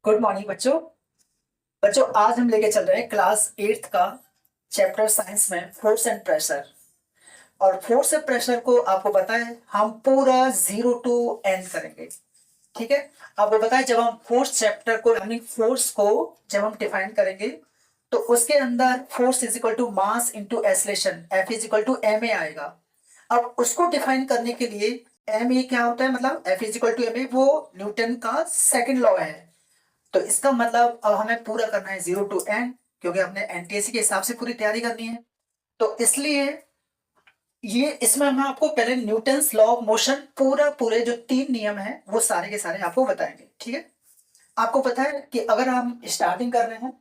Good morning बच्चों। बच्चों आज हम लेके चल रहे हैं क्लास 8th का चैप्टर साइंस में फोर्स एंड प्रेशर। और फोर्स एंड प्रेशर को आपको पता है हम पूरा 0 to n करेंगे। ठीक है। आपको पता है जब हम फोर्स चैप्टर को यानी फोर्स को जब हम डिफाइन करेंगे तो उसके अंदर force is equal to mass into acceleration F is equal to ma आएगा। अब उसको डिफाइन करने के लिए ma क्या होता है, मतलब F is equal to ma वो न्यूटन का सेकंड लॉ है। तो इसका मतलब अब हमें पूरा करना है 0 to n, क्योंकि हमने एनटीएससी के हिसाब से पूरी तैयारी करनी है। तो इसलिए ये इसमें हम आपको पहले न्यूटन्स लॉ ऑफ मोशन पूरे जो 3 नियम हैं वो सारे के सारे आपको बताएंगे। ठीक है। आपको पता है कि अगर हम स्टार्टिंग कर रहे हैं,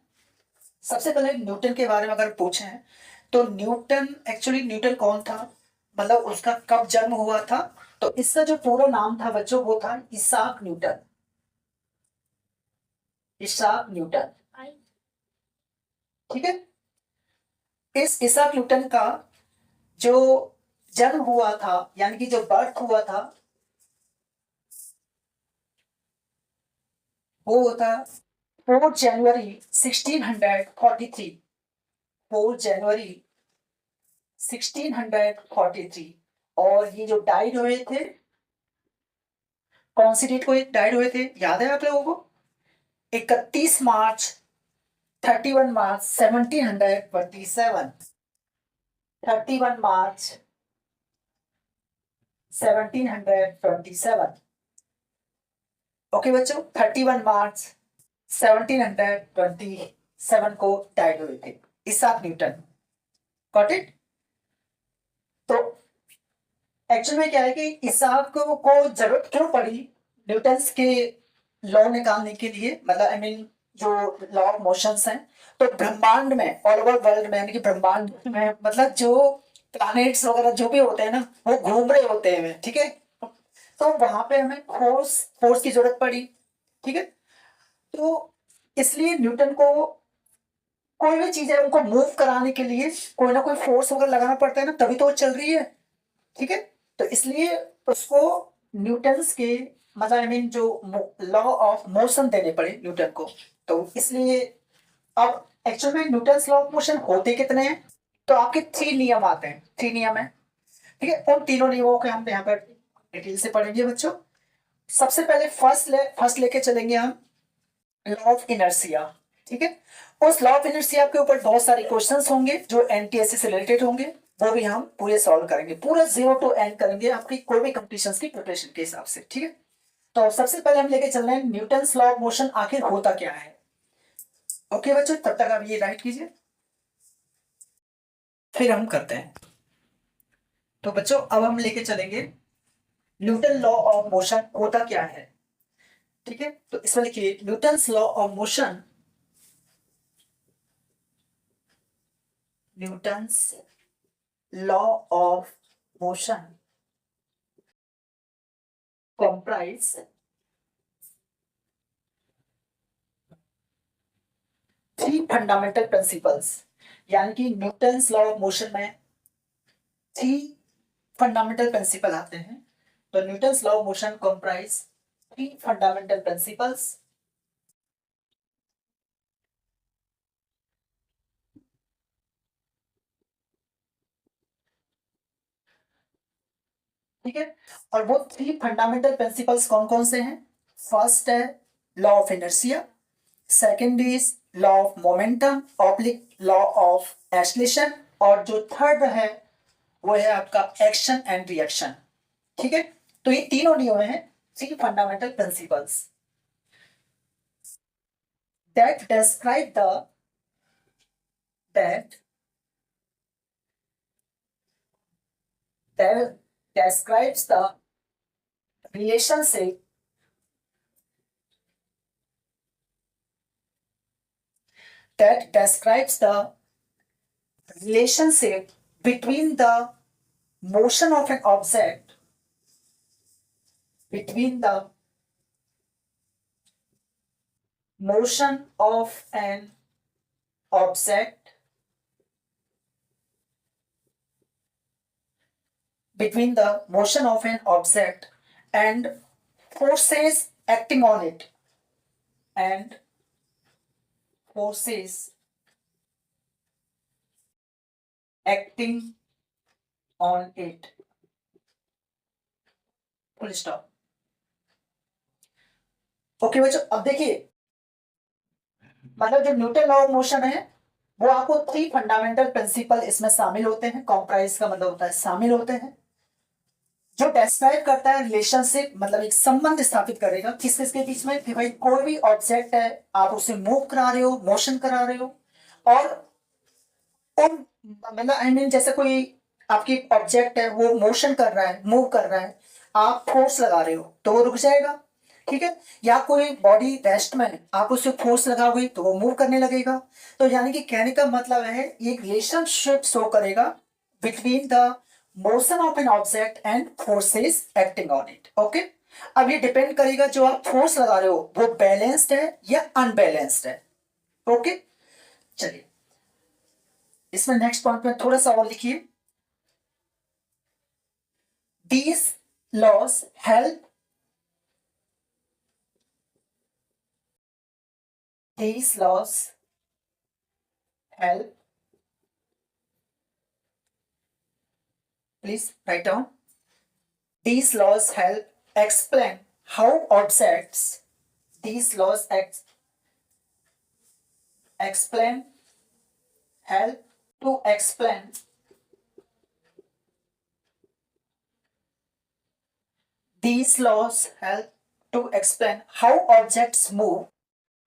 सबसे पहले न्यूटन के बारे में अगर पूछे हैं तो न्यूटन कौन था, मतलब उसका कब जन्म हुआ था। तो इसका जो पूरा नाम था बच्चों वो था इसाक न्यूटन। Isaac Newton. ठीक है। इस इसाक न्यूटन का जो जन्म हुआ था यानी कि जो बर्थ हुआ था वो होता 4 जनवरी 1643। 4 जनवरी 1643। और ये जो डाइड हुए थे, कौन सी डेट को डाइड हुए थे याद है आप लोगों को? 31 मार्च 31 मार्च 1727। 31 मार्च 1727। ओके बच्चों, 31 मार्च 1727 को डाइड हुए थे इसाक न्यूटन। Got it. तो एक्चुअल में क्या है कि इसाक को जरूरत क्यों पड़ी न्यूटन्स के लॉ निकालने के लिए, मतलब आई मीन जो लॉ ऑफ मोशंस हैं। तो ब्रह्मांड में ऑल ओवर वर्ल्ड में यानी कि ब्रह्मांड में मतलब जो प्लैनेट्स वगैरह जो भी होते हैं ना वो घूम रहे होते हैं। ठीक है। तो वहां पे हमें फोर्स फोर्स की जरूरत पड़ी। ठीक है। तो इसलिए न्यूटन को कोई भी चीज है उनको मूव कराने के लिए कोई ना कोई फोर्स वगैरह लगाना पड़ता है ना, तभी तो वो चल रही है। ठीक है। तो इसलिए उसको न्यूटन्स के मतलब आई मीन जो लॉ ऑफ मोशन देने पड़े न्यूटन को। तो इसलिए अब एक्चुअल में न्यूटन्स लॉ ऑफ मोशन होते कितने हैं? तो आपके 3 नियम आते हैं, 3 नियम है। ठीक है। उन तीनों नियमों के हम यहाँ पर डिटेल से पढ़ेंगे बच्चों। सबसे पहले फर्स्ट लेके चलेंगे हम लॉ ऑफ इनर्शिया। ठीक है। उस लॉ ऑफ इनर्शिया के ऊपर बहुत सारे क्वेश्चंस होंगे जो एनटीएससी से रिलेटेड होंगे, वो भी हम पूरे सॉल्व करेंगे, पूरा 0 to n करेंगे आपकी कोई भी कंपटीशंस की प्रिपरेशन के हिसाब से। ठीक है। तो सबसे पहले हम लेके चल रहे हैं न्यूटन्स लॉ ऑफ मोशन आखिर होता क्या है। ओके बच्चों, तब तक आप ये राइट कीजिए फिर हम करते हैं। तो बच्चों अब हम लेके चलेंगे न्यूटन लॉ ऑफ मोशन होता क्या है। ठीक है। तो इसमें लिखिए Newton's law of motion. Newton's law of motion comprise 3 fundamental principles. यानी कि न्यूटन्स लॉ ऑफ मोशन में 3 फंडामेंटल प्रिंसिपल आते हैं। तो Newton's law of motion comprise 3 fundamental principles. ठीक है। और वो 3 फंडामेंटल प्रिंसिपल्स कौन कौन से हैं? फर्स्ट है law of inertia, second is law of momentum oblique law of acceleration, और जो थर्ड है वो है आपका एक्शन एंड रिएक्शन। ठीक है। तो ये तीनों नियम हैं, 3 fundamental principles that describe the that that describes the relationship that describes the relationship between the motion of an object between the motion of an object between the motion of an object and forces acting on it. and forces acting on it, full stop. Okay बच्चों, अब देखिए मतलब जो Newton law of motion है वो आपको 3 fundamental principle इसमें शामिल होते हैं। कॉम्प्राइज का मतलब होता है शामिल होते हैं, जो डिस्क्राइब करता है रिलेशनशिप, मतलब एक संबंध स्थापित करेगा किस किसके बीच में, कि भाई कोई भी ऑब्जेक्ट है, आप उसे मूव करा रहे हो, मोशन करा रहे हो, और उन मतलब आई मीन जैसे कोई आपकी ऑब्जेक्ट है वो मोशन कर रहा है, मूव कर रहा है, आप फोर्स लगा रहे हो तो वो रुक जाएगा, ठीक है। या कोई बॉडी रेस्ट में है, आप उसे फोर्स लगाओगे तो वो मूव करने लगेगा। तो यानी कि कहने का मतलब है एक रिलेशनशिप शो करेगा between the motion of an object and forces acting on it. Okay, अब ये डिपेंड करेगा जो आप फोर्स लगा रहे हो वो बैलेंस्ड है या अनबैलेंस्ड है। ओके, चलिए इसमें नेक्स्ट पॉइंट में थोड़ा सा और लिखिए। These laws help these laws help please write down. These laws help explain how objects these laws explain help to explain these laws help to explain how objects move,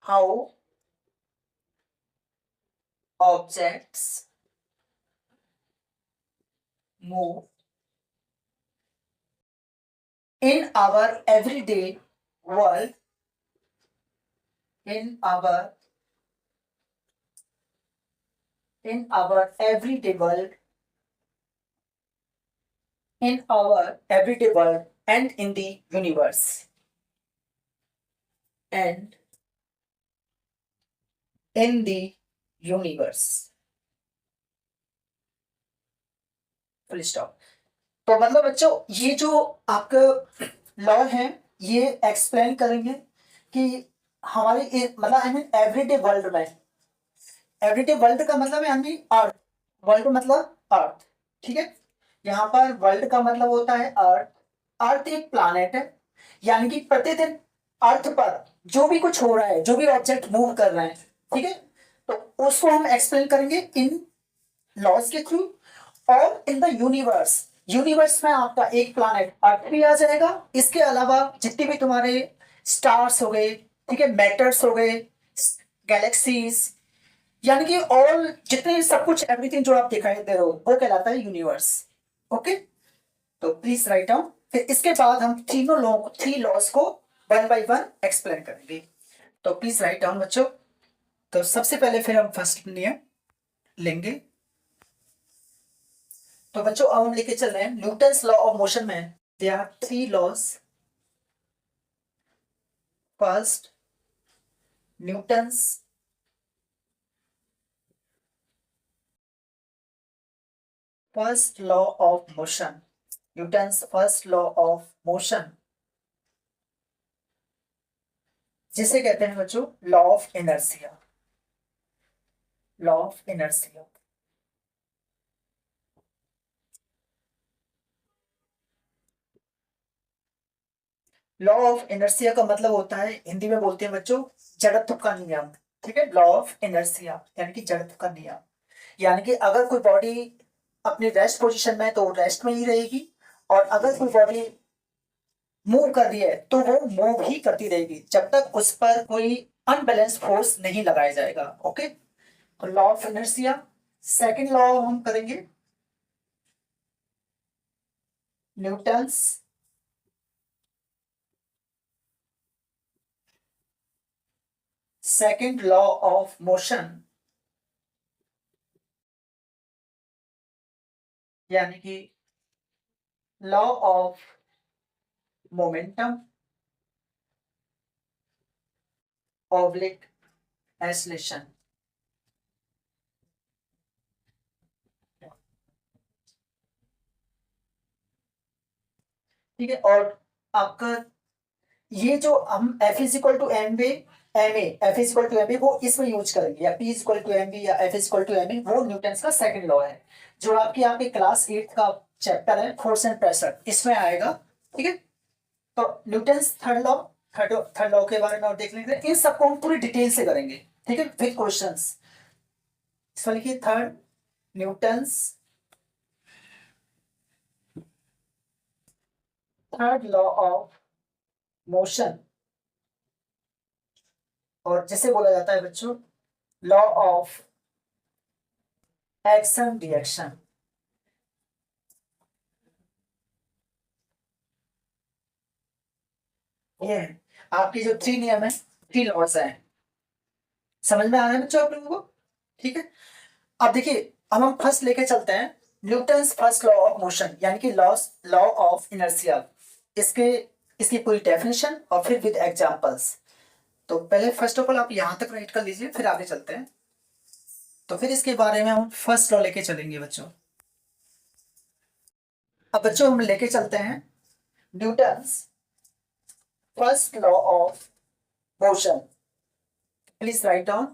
how objects move in our everyday world, in our everyday world, in our everyday world and in the universe, and in the universe, full stop. तो मतलब बच्चों ये जो आपका law है ये explain करेंगे कि हमारे मतलब आई मीन एवरीडे वर्ल्ड में, एवरीडे वर्ल्ड का मतलब है आई मीन अर्थ, वर्ल्ड मतलब अर्थ, ठीक है। यहाँ पर वर्ल्ड का मतलब होता है अर्थ। अर्थ एक प्लैनेट है, यानी कि प्रतिदिन अर्थ पर जो भी कुछ हो रहा है, जो भी ऑब्जेक्ट मूव कर रहे हैं, ठीक है, तो उसको हम एक्सप्लेन करेंगे इन लॉज के थ्रू। और इन द यूनिवर्स, यूनिवर्स में आपका एक प्लैनेट अर्थ भी आ जाएगा, इसके अलावा जितने भी तुम्हारे स्टार्स हो गए, ठीक है, मैटर्स हो गए, गैलेक्सीज, यानी कि ऑल जितने सब कुछ एवरीथिंग जो आप दिखाई दे रहे हो वो कहलाता है यूनिवर्स। ओके, तो प्लीज राइट डाउन। फिर इसके बाद हम तीनों लॉ, 3 लॉज को वन बाय वन एक्सप्लेन करेंगे। तो प्लीज राइट डाउन बच्चों। तो सबसे पहले फिर हम फर्स्ट नियम लेंगे। तो बच्चों अब हम लेके चल रहे हैं न्यूटन्स लॉ ऑफ मोशन में there are 3 laws. First, Newton's first law of motion, Newton's first law of motion, जिसे कहते हैं बच्चों law of inertia, law of inertia. Law of inertia का मतलब होता है, हिंदी में बोलते हैं बच्चों जड़त्व का नियम, ठीक है। लॉ ऑफ इनर्शिया यानी कि जड़त्व का नियम, यानी कि अगर कोई बॉडी अपनी रेस्ट पोजीशन में है तो वो रेस्ट में ही रहेगी, और अगर कोई बॉडी मूव कर रही है तो वो मूव ही करती रहेगी जब तक उस पर कोई अनबैलेंस फोर्स नहीं लगाया जाएगा। ओके, तो law of inertia. Second law हम करेंगे Newton's second law of motion, यानी कि law of momentum oblique acceleration. ठीक है, और आपका ये जो हम F is equal to M वे M A, F is equal to M A, वो इसमें यूज करेंगे, या P is equal to M B या F is equal to M A, वो न्यूटन्स का सेकंड लॉ है, जो आपके यहाँ पे क्लास 8 का चैप्टर है फोर्स एंड प्रेशर, इसमें आएगा। ठीक है, तो Newton's third law, third law के बारे में और देख लेंगे, इन सबको हम पूरी डिटेल से करेंगे। ठीक है, विद क्वेश्चंस। इसमें लिखिए third, Newton's third law of motion, और जिसे बोला जाता है बच्चों लॉ ऑफ एक्शन रिएक्शन। ये है आपकी जो 3 नियम है, 3 लॉस है। समझ में आ रहा है बच्चों आप लोगों को? ठीक है, अब देखिए, अब हम फर्स्ट लेके चलते हैं Newton's first law of motion, यानी कि लॉ ऑफ इनर्शिया। इसके इसकी पूरी डेफिनेशन और फिर विद एग्जांपल्स। तो पहले फर्स्ट ऑफ ऑल आप यहां तक राइट कर लीजिए, फिर आगे चलते हैं। तो फिर इसके बारे में हम फर्स्ट लॉ लेके चलेंगे बच्चों। अब बच्चों हम लेके चलते हैं Newton's first law of motion. Please write down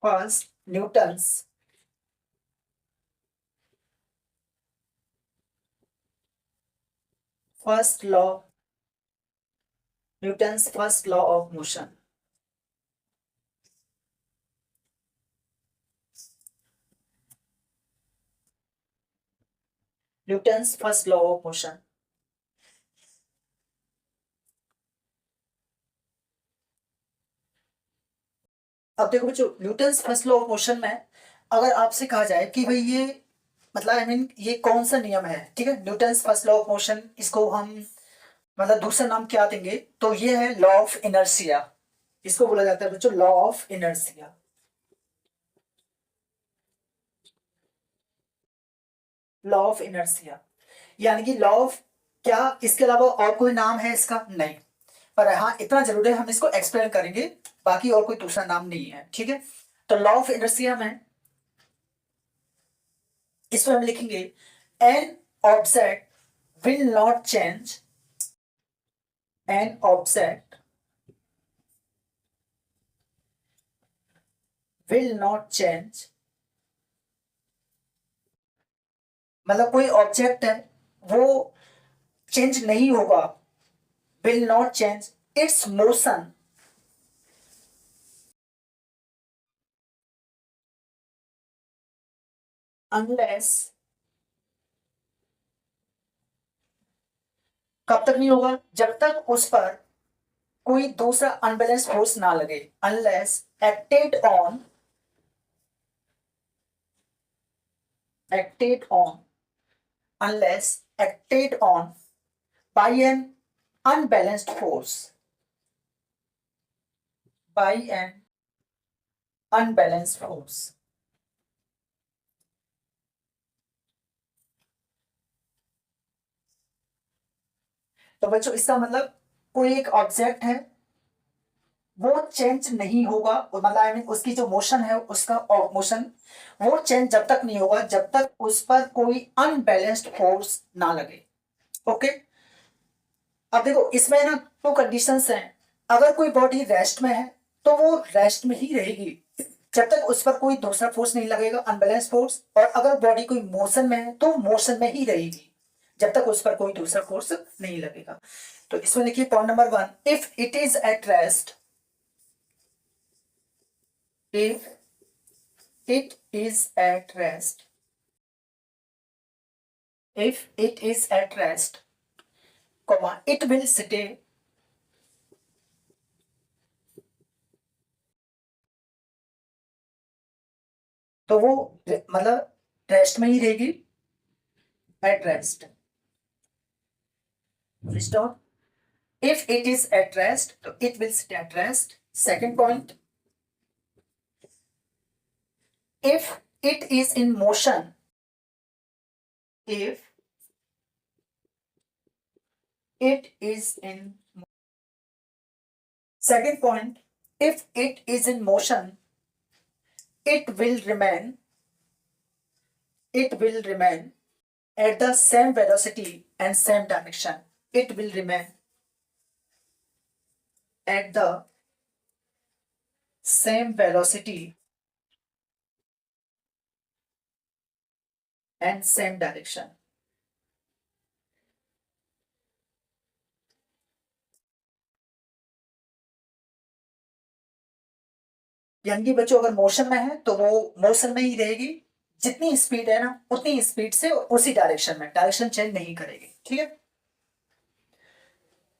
first Newton's first law, Newton's first law of motion. Newton's first law of motion. अब देखो बच्चों, Newton's first law of motion में अगर आपसे कहा जाए कि भाई ये मतलब आई मीन ये कौन सा नियम है, ठीक है, Newton's first law of motion, इसको हम मतलब दूसरा नाम क्या देंगे, तो ये है लॉ ऑफ इनर्शिया। इसको बोला जाता है बच्चों law of inertia. Law of inertia यानी कि लॉ ऑफ, क्या इसके अलावा और कोई नाम है इसका? नहीं, पर हाँ इतना जरूर है हम इसको एक्सप्लेन करेंगे, बाकी और कोई दूसरा नाम नहीं है। ठीक है, तो लॉ ऑफ इनर्शिया में इसमें हम लिखेंगे an object will not change, an object will not change, मतलब कोई ऑब्जेक्ट है वो चेंज नहीं होगा, will not change it's motion unless, कब तक नहीं होगा? जब तक उस पर कोई दूसरा अनबैलेंस फोर्स ना लगे, unless acted on, acted on, unless acted on by an unbalanced force, by an unbalanced force. तो बच्चों इसका मतलब कोई एक ऑब्जेक्ट है वो चेंज नहीं होगा, मतलब आई मीन उसकी जो मोशन है उसका मोशन वो चेंज जब तक नहीं होगा जब तक उस पर कोई अनबैलेंस्ड फोर्स ना लगे। ओके, अब देखो इसमें ना दो कंडीशंस हैं। अगर कोई बॉडी रेस्ट में है तो वो रेस्ट में ही रहेगी जब तक उस पर कोई दूसरा फोर्स नहीं लगेगा, अनबैलेंस फोर्स, और अगर बॉडी कोई मोशन में है तो मोशन में ही रहेगी जब तक उस पर कोई दूसरा फोर्स नहीं लगेगा। तो इसमें लिखिए point number 1, if it is at rest, if it is at rest, if it is at rest, comma it will stay, तो वो मतलब रेस्ट में ही रहेगी, at rest, stop. if it is at rest तो it will stay at rest। second point, if it is in motion, if it is in, second point, if it is in motion it will remain, it will remain at the same velocity and same direction, it will remain at the same velocity and same direction. यानी कि बच्चों अगर motion में है तो वो motion में ही रहेगी, जितनी स्पीड है ना उतनी स्पीड से उसी डायरेक्शन में, डायरेक्शन चेंज नहीं करेगी। ठीक है,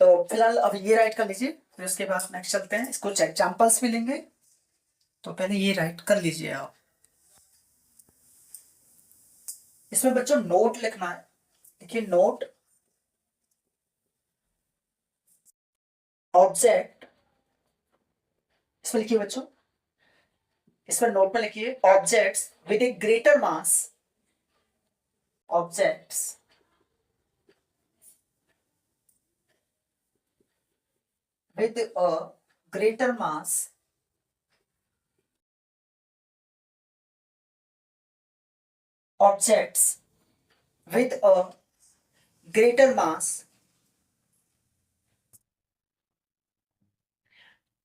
तो फिलहाल अब ये राइट कर लीजिए, फिर उसके बाद नेक्स्ट चलते हैं, इसको एग्जाम्पल्स भी लेंगे। तो पहले ये राइट कर लीजिए आप। इसमें बच्चों नोट लिखना है। देखिए नोट ऑब्जेक्ट, इसमें लिखिए बच्चों, इसमें नोट में लिखिए objects with A greater mass, objects with a greater mass objects with a greater mass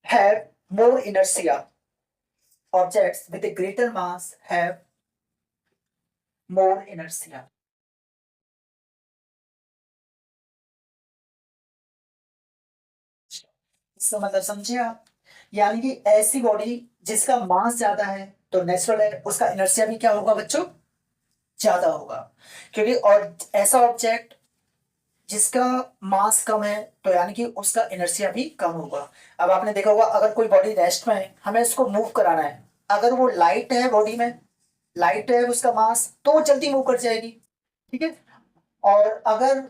have more inertia. Objects with a greater mass have more inertia. इसका मतलब समझे आप, यानी कि ऐसी बॉडी जिसका मास ज्यादा है तो नेचुरल है उसका इनर्शिया भी क्या होगा बच्चों, ज्यादा होगा। क्योंकि और ऐसा ऑब्जेक्ट जिसका मास कम है तो यानी कि उसका इनर्शिया भी कम होगा। अब आपने देखा होगा अगर कोई बॉडी रेस्ट में है, हमें इसको मूव कराना है, अगर वो लाइट है, बॉडी में लाइट है उसका मास, तो वो जल्दी मूव कर जाएगी। ठीक है, और अगर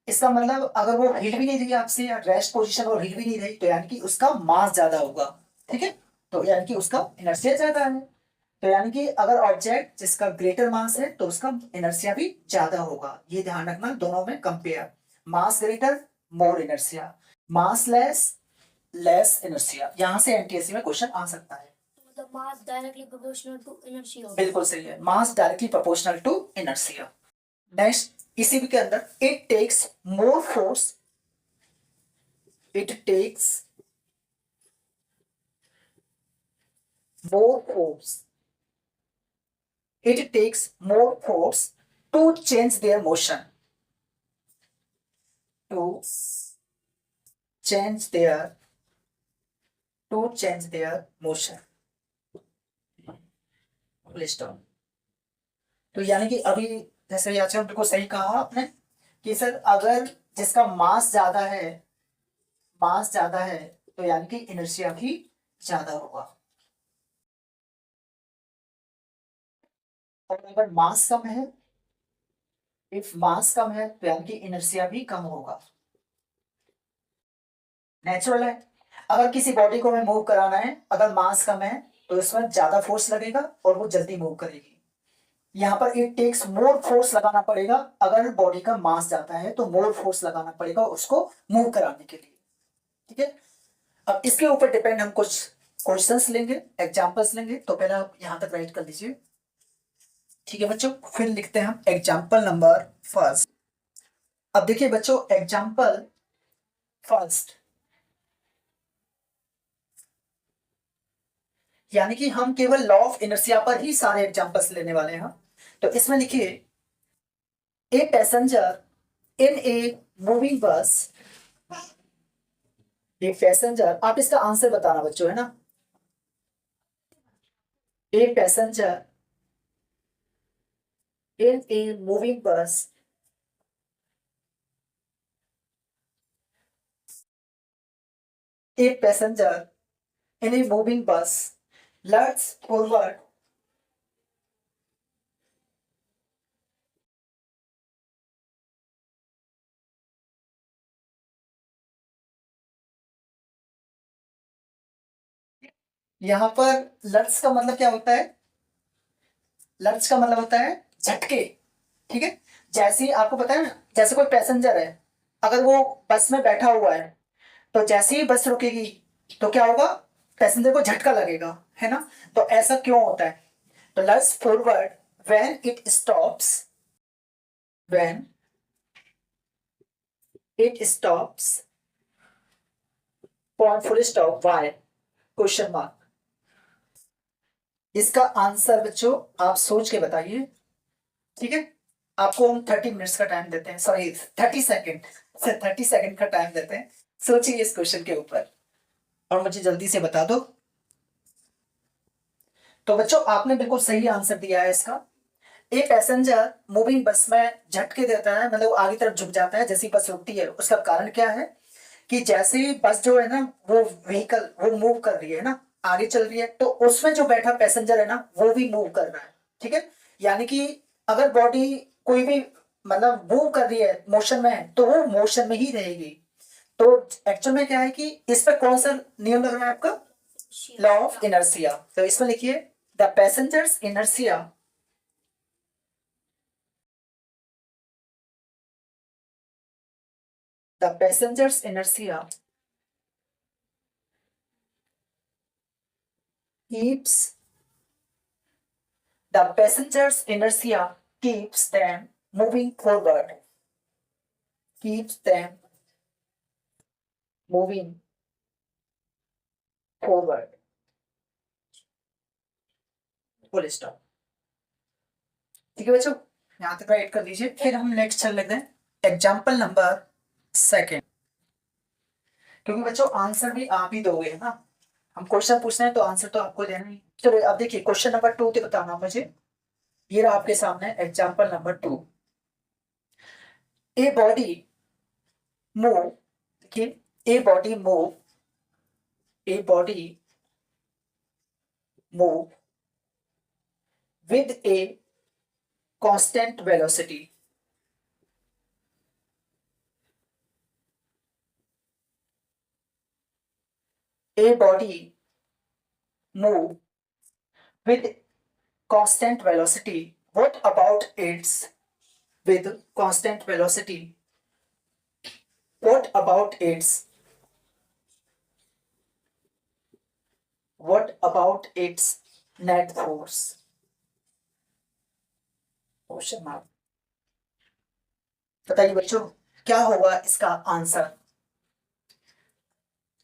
इसका मतलब अगर वो हिल भी नहीं रही आपसे, या रेस्ट पोजीशन और हिल भी नहीं रही, तो यानी कि उसका मास ज्यादा होगा। ठीक है, तो यानी कि उसका इनर्शिया ज्यादा है। तो यानी कि अगर ऑब्जेक्ट जिसका ग्रेटर मास है तो उसका इनर्शिया भी ज्यादा होगा। ये ध्यान रखना, दोनों में compare, mass greater more inertia, mass less less inertia. यहां से एनटीएससी में क्वेश्चन आ सकता है। मतलब mass directly proportional to inertia. बिल्कुल सही है, mass directly proportional to inertia. Next इसी के अंदर, it takes more force, it takes more force, it takes more force to change their motion, to change their motion. Stop. तो यानी कि अभी जैसे याचक बिल्कुल सही कहा आपने कि सर अगर जिसका मास ज्यादा है, मास ज्यादा है तो यानी कि इनर्शिया भी ज्यादा होगा, और अगर मास कम है, इफ मास कम है तो यानी कि इनर्शिया भी कम होगा। नेचुरल है, अगर किसी बॉडी को हमें मूव कराना है, अगर मास कम है तो इसमें ज्यादा फोर्स लगेगा और वो जल्दी मूव करेगी। यहाँ पर इट टेक्स मोर फोर्स लगाना पड़ेगा, अगर बॉडी का मास ज्यादा है तो मोर फोर्स लगाना पड़ेगा उसको मूव कराने के लिए। ठीक है, अब इसके ऊपर डिपेंड हम कुछ क्वेश्चंस लेंगे, एग्जांपल्स लेंगे। तो पहले आप यहां तक राइट कर लीजिए। ठीक है बच्चों, फिर लिखते हैं हम एग्जाम्पल नंबर फर्स्ट। अब देखिए बच्चों, एग्जाम्पल फर्स्ट यानी कि हम केवल लॉ ऑफ इनर्शिया पर ही सारे एग्जांपल्स लेने वाले हैं। तो इसमें लिखिए, a passenger in a moving बस, ए पैसेंजर, आप इसका आंसर बताना बच्चों, है ना। A passenger in a moving बस a passenger in a moving bus lurches forward यहां पर लर्ट्स का मतलब क्या होता है, लर्ट्स का मतलब होता है झटके। ठीक है, जैसे आपको पता है ना, जैसे कोई पैसेंजर है, अगर वो बस में बैठा हुआ है तो जैसे ही बस रुकेगी तो क्या होगा, पैसेंजर को झटका लगेगा, है ना। तो ऐसा क्यों होता है, तो lurches forward when it stops, when it stops point full stop why question mark. इसका आंसर बच्चों आप सोच के बताइए, ठीक है। आपको हम 30 मिनट्स का टाइम देते हैं, सॉरी 30 सेकेंड, 30 सेकेंड का टाइम देते हैं। सोचिए इस क्वेश्चन के ऊपर और मुझे जल्दी से बता दो। तो बच्चों आपने बिल्कुल सही आंसर दिया है इसका। एक पैसेंजर मूविंग बस में झटके देता है, मतलब आगे तरफ झुक जाता है जैसी बस रुकती है। उसका कारण क्या है कि जैसे ही बस जो है ना वो व्हीकल वो मूव कर रही है ना, आगे चल रही है, तो उसमें जो बैठा पैसेंजर है ना वो भी मूव कर रहा है, ठीक है। यानी कि अगर बॉडी कोई भी मतलब मूव कर रही है, मोशन में है, तो वो मोशन में ही रहेगी। तो एक्चुअल में क्या है कि इस पर कौन सा नियम लग रहा है आपका, लॉ ऑफ इनर्शिया। तो इसमें लिखिए the passengers inertia, the passenger's inertia keeps the passenger's inertia keeps them moving forward, keeps them moving forward, full stop। ठीक है बच्चों, यहाँ तक राइट कर लीजिए। फिर हम नेक्स्ट चल लेते हैं एग्जाम्पल नंबर 2, क्योंकि बच्चों आंसर भी आप ही दोगे ना, हम क्वेश्चन पूछते हैं तो आंसर तो आपको देना ही। चलो अब देखिए क्वेश्चन नंबर 2 तो बताना मुझे। ये रहा आपके सामने example number 2। A body move, देखिए a body move, a body move with a constant velocity, a body move with constant velocity. What about its with constant velocity? What about its, what about its net force? Question mark. बताइए बच्चों क्या होगा इसका answer.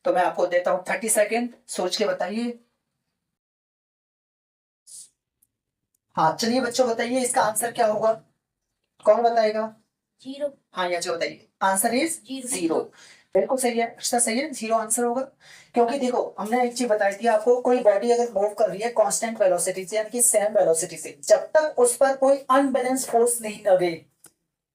तो मैं आपको देता हूं 30 सेकेंड, सोच के बताइए। हाँ चलिए बच्चों बताइए इसका आंसर क्या होगा, कौन बताएगा। 0। हाँ या जो बताइए, आंसर इज 0। 0। बिल्कुल सही है, अच्छा सही है, 0 आंसर होगा। क्योंकि देखो हमने एक चीज बताई थी आपको, कोई बॉडी अगर मूव कर रही है कांस्टेंट वेलोसिटी से, यानी कि सेम वेलोसिटी से, जब तक उस पर कोई अनबैलेंस फोर्स नहीं लगे,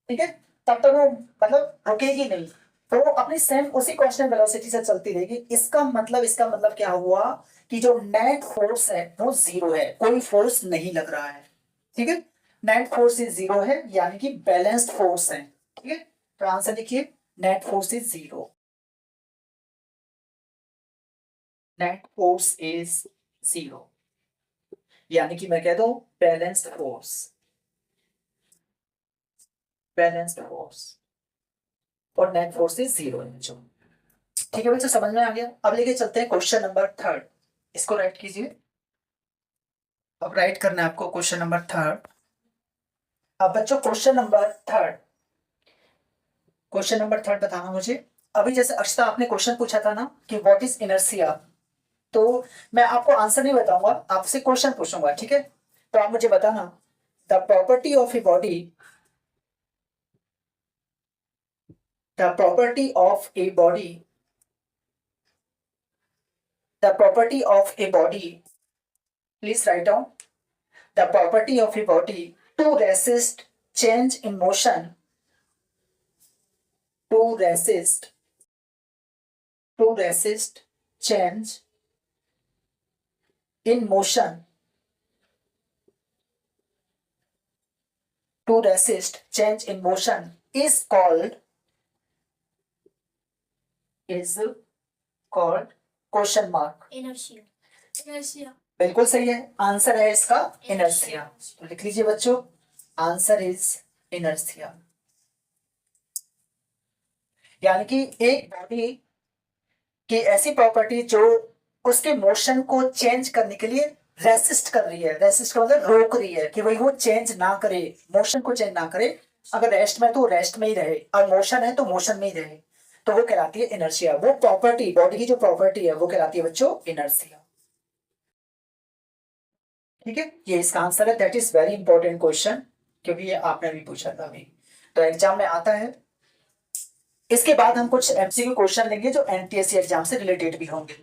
ठीक है, तब तक वो मतलब रुकेगी नहीं, तो वो अपनी सेम उसी कांस्टेंट वेलोसिटी से चलती रहेगी। इसका मतलब क्या हुआ कि जो नेट फोर्स है वो 0 है, कोई फोर्स नहीं लग रहा है, ठीक है। नेट फोर्स इज 0 है, यानी कि बैलेंस्ड फोर्स है, ठीक है। तो आंसर लिखिए net force is 0, net force is 0, यानी कि मैं कह दूं बैलेंस्ड फोर्स, बैलेंस्ड फोर्स, और नेट फोर्स इज 0 है बच्चों। ठीक है बच्चों समझ में आ गया। अब लेके चलते हैं क्वेश्चन नंबर 3, इसको राइट कीजिए। अब राइट करना है आपको क्वेश्चन नंबर 3। अब बच्चों क्वेश्चन नंबर 3, क्वेश्चन नंबर 3 बताना मुझे। अभी जैसे अक्षता आपने क्वेश्चन पूछा था ना कि व्हाट इज इनर्शिया, तो मैं आपको आंसर नहीं बताऊंगा, आपसे क्वेश्चन पूछूंगा, ठीक है। तो आप मुझे बताना the property of a body, the property of a body, the property of a body, please write down the property of a body to resist change in motion, to resist change in motion, to resist change in motion is called question mark। Inertia। Inertia। बिल्कुल सही है, answer है इसका inertia. तो लिख लीजिए बच्चों answer is inertia, यानी कि एक बॉडी की ऐसी प्रॉपर्टी जो उसके मोशन को चेंज करने के लिए रेसिस्ट कर रही है, रेसिस्ट का मतलब रोक रही है कि भाई वो चेंज ना करे, मोशन को चेंज ना करे। अगर रेस्ट में तो रेस्ट में ही रहे, और मोशन है तो मोशन में ही रहे। तो वो कहलाती है इनर्शिया। वो प्रॉपर्टी, बॉडी की जो प्रॉपर्टी है वो कहलाती है बच्चों इनर्शिया। ठीक है, ये इसका आंसर है। That is very important question, क्योंकि ये आपने भी पूछा था अभी, तो एग्जाम में आता है। इसके बाद हम कुछ एमसीक्यू क्वेश्चन लेंगे जो एनटीएससी एग्जाम से रिलेटेड भी होंगे।